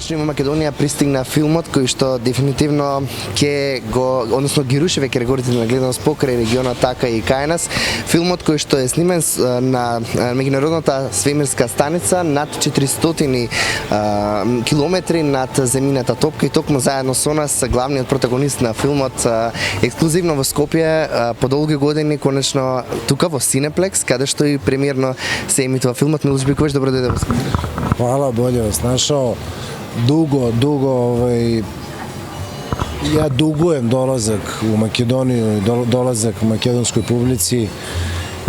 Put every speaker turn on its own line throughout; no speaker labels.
конечно во Македонија пристигна филмот кој што дефинитивно ќе го, односно ги руши веќе рекордите на гледаност покрај регионот, така и кај нас. Филмот кој што е снимен на меѓународната свемирска станица над 400 километри над земјината топка и токму заедно со нас главниот протагонист на филмот ексклузивно во Скопје по долги години конечно тука во Cineplex каде што и премиерно се емитува филмот. Милош Биковиќ, добро дојде во Скопје.
Hvala, bolje vas našao. Dugo, ja dugujem dolazak u Makedoniju i dolazak makedonskoj publici,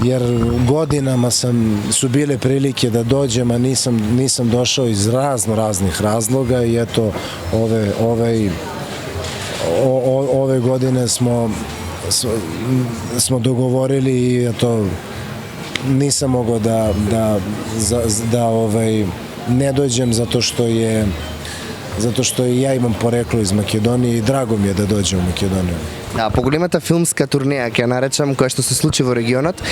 jer godinama su bile prilike da dođem, a nisam došao iz raznih razloga i eto ove godine smo dogovorili i eto nisam mogao da ne dođem zato što i ja imam poreklo iz Makedonije i drago mi je da dođem u Makedoniju.
Поголемата филмска турнеја, ќе ја наречам, која што се случи во регионот,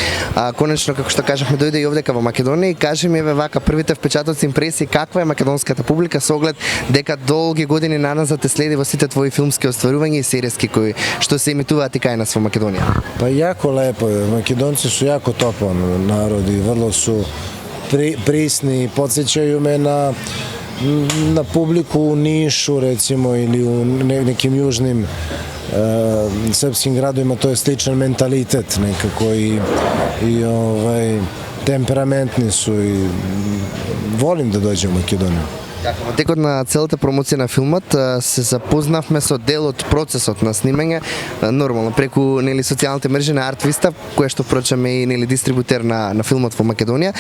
конечно, како што кажавме, дојде и овдека во Македонија и кажи ми вака првите впечатоци, импресии, каква е македонската публика со оглед дека долги години наназад те следи во сите твои филмски остварувања и серијски кои што се емитуваат и кај нас во Македонија?
Па јако лепо е. Македонци су јако топан народ и врло су prisni, podsjećaju me na publiku u Nišu recimo ili u nekim južnim srpskim gradovima, to je sličan mentalitet nekako i temperamentni su i volim da dođem u Makedoniju.
Во текот на целата промоција на филмот се запознавме со дел од процесот на снимање, нормално преку социјалните мрежи на Art-Vista, која што впрочем е и дистрибутер на филмот во Македонија.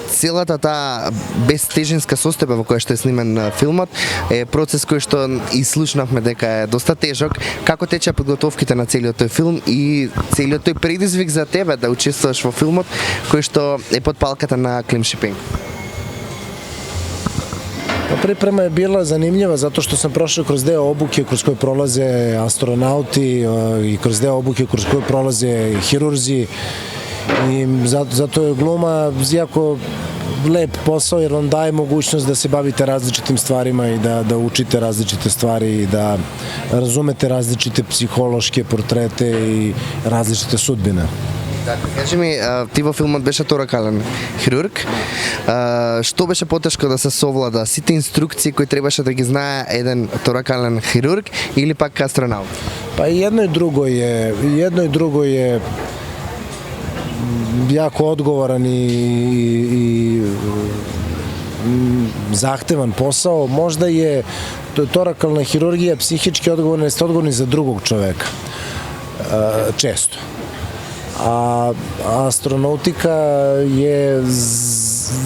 Целата таа безтежинска состојба во која што е снимен филмот е процес кој што и слушнавме дека е доста тежок. Како тече подготовките на целиот тој филм и целиот тој предизвик за тебе да учествуваш во филмот кој што е под палката на Клим Шипенко?
Priprema je bila zanimljiva zato što sam prošao kroz deo obuke kroz koje prolaze astronauti i kroz deo obuke kroz koje prolaze hirurzi i zato je gluma jako lep posao jer on daje mogućnost da se bavite različitim stvarima i da učite različite stvari i da razumete različite psihološke portrete i različite sudbine.
Кажи ми, ти во филмот беше торакален хирург. Што беше потешко да се совлада? Сите инструкции кои требаше да ги знае еден торакален хирург или пак астронаут?
Па jedno i drugo je jako odgovoran i zahtevan posao. Možda je torakalna hirurgija psihički odgovorna, jeste odgovorni za drugog čoveka. Često. A astronautika je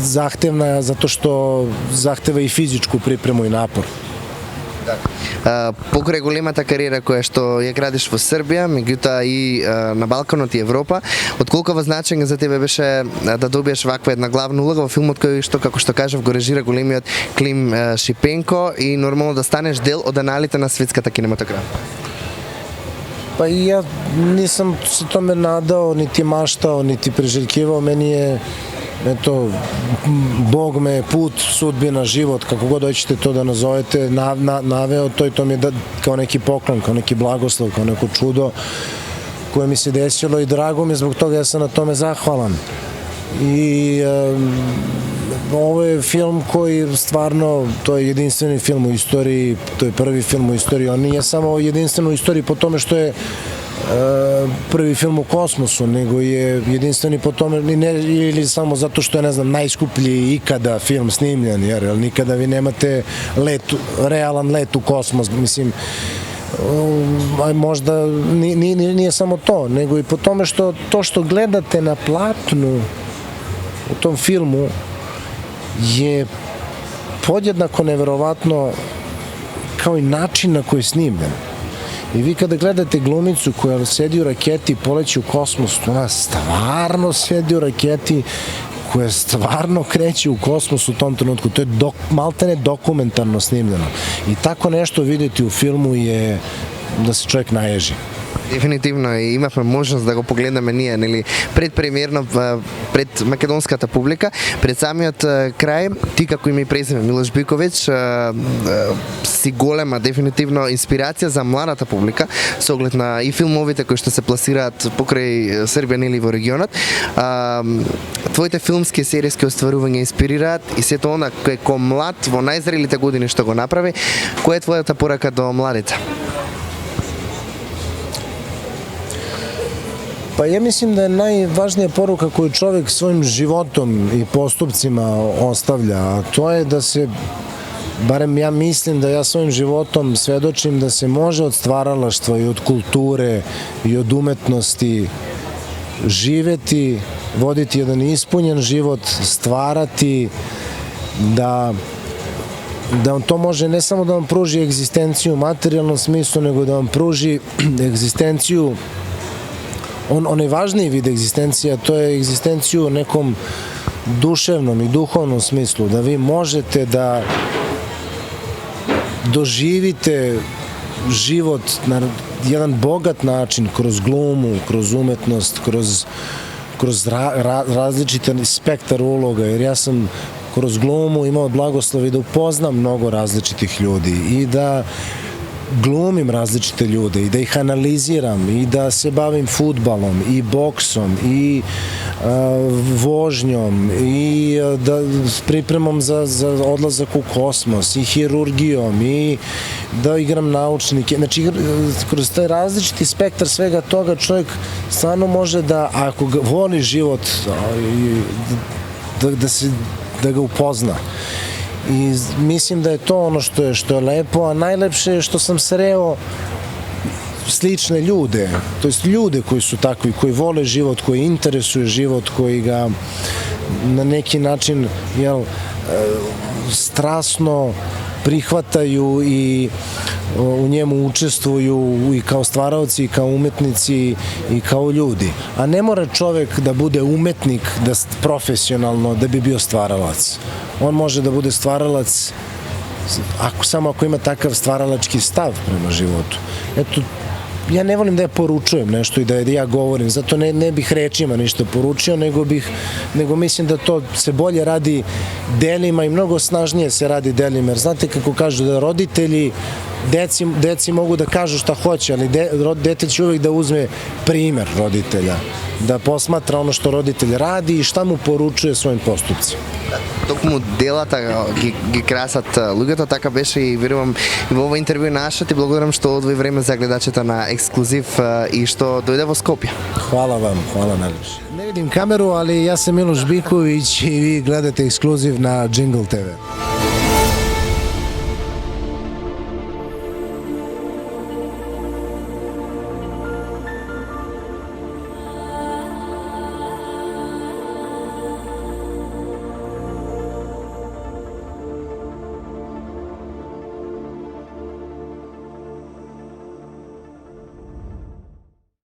zahtevna zato što zahteva i fizičku pripremu i napor.
Покрај големата кариера која што ја градиш во Србија, меѓутоа и на Балканот и Европа, од колкова значење за тебе беше да добиеш ваква една главна улога во филмот кој што, како што кажав, го режира големиот Клим Шипенко и нормално да станеш дел од аналите на светската кинематографија?
Pa i ja nisam se tome nadao, niti maštao, niti priželjkivao. Meni je, eto, Bog me put, sudbina, život, kako god hoćete to da nazovete, naveo to i to mi je kao neki poklon, kao neki blagoslov, kao neko čudo koje mi se desilo i drago mi je zbog toga, ja sam na tome zahvalan. I ovo je film koji stvarno, to je jedinstveni film u istoriji, to je prvi film u istoriji, on nije samo jedinstven u istoriji po tome što je prvi film u kosmosu, nego je jedinstveni po tome ili samo zato što je, ne znam, najskuplji ikada film snimljen, jer nikada vi nemate realan let u kosmos, mislim, možda nije samo to, nego i po tome što to što gledate na platnu u tom filmu je podjednako neverovatno kao i način na koji je snimljen. I vi kada gledate glumicu koja sedi u raketi i poleće u kosmos, ona stvarno sedi u raketi koja stvarno kreće u kosmos u tom trenutku. To je maltene dokumentarno snimljeno. I tako nešto vidjeti u filmu je da se čovjek naježi.
Дефинитивно и имавме можност да го погледнеме ние, нели, предпремиерно пред македонската публика, пред самиот крај. Ти како име и презиме Милош Биковиќ си голема дефинитивно инспирација за младата публика со оглед на и филмовите кои што се пласираат покрај Србија нели во регионот. Твоите филмски и серијски остварувања инспирираат и сето она кој ко млад во најзрелите години што го направи. Која е твојата порака до младите?
Pa ja mislim da je najvažnija poruka koju čovjek svojim životom i postupcima ostavlja, a to je da se, barem ja mislim da ja svojim životom svedočim da se može od stvaralaštva i od kulture i od umetnosti živeti, voditi jedan ispunjen život, stvarati, da on to može ne samo da vam pruži egzistenciju u materijalnom smislu, nego da vam pruži egzistenciju, onaj važniji vid egzistencija, to je egzistenciju u nekom duševnom i duhovnom smislu, da vi možete da doživite život na jedan bogat način, kroz glumu, kroz umetnost, kroz različit spektar uloga, jer ja sam kroz glumu imao blagoslovi da upoznam mnogo različitih ljudi i da glumim različite ljude i da ih analiziram i da se bavim fudbalom i boksom i vožnjom i da pripremam za odlazak u kosmos i hirurgijom i da igram naučnike. Znači, kroz taj različiti spektar svega toga čovjek stvarno može da, ako voli život, da ga upozna. I mislim da je to ono što je lepo, a najlepše je što sam sreo slične ljude, to jest ljude koji su takvi, koji vole život, koji interesuje život, koji ga na neki način strasno prihvataju i u njemu učestvuju i kao stvaraoci, i kao umetnici, i kao ljudi. A ne mora čovek da bude umetnik profesionalno da bi bio stvaralac. On može da bude stvaralac samo ako ima takav stvaralački stav prema životu. Eto, ja ne volim da ja poručujem nešto i da ja govorim, zato ne bih rečima ništa poručio, nego mislim da to se bolje radi delima i mnogo snažnije se radi delima, jer znate kako kažu da roditelji deci mogu da kažu šta hoće, ali dete će uvek da uzme primer roditelja, da posmatra ono što roditelj radi i šta mu poručuje svojim postupcima.
Токму делата ги красат луѓето, така беше и верувам и во ова интервју наша. Ти благодарам што одвои време за гледачите на Ексклузив и што дојде во Скопје.
Hvala vam, hvala najljepše. Ne vidim kameru, ali ja sam Miloš Biković i vi gledate Ekskluzив na Jingle TV.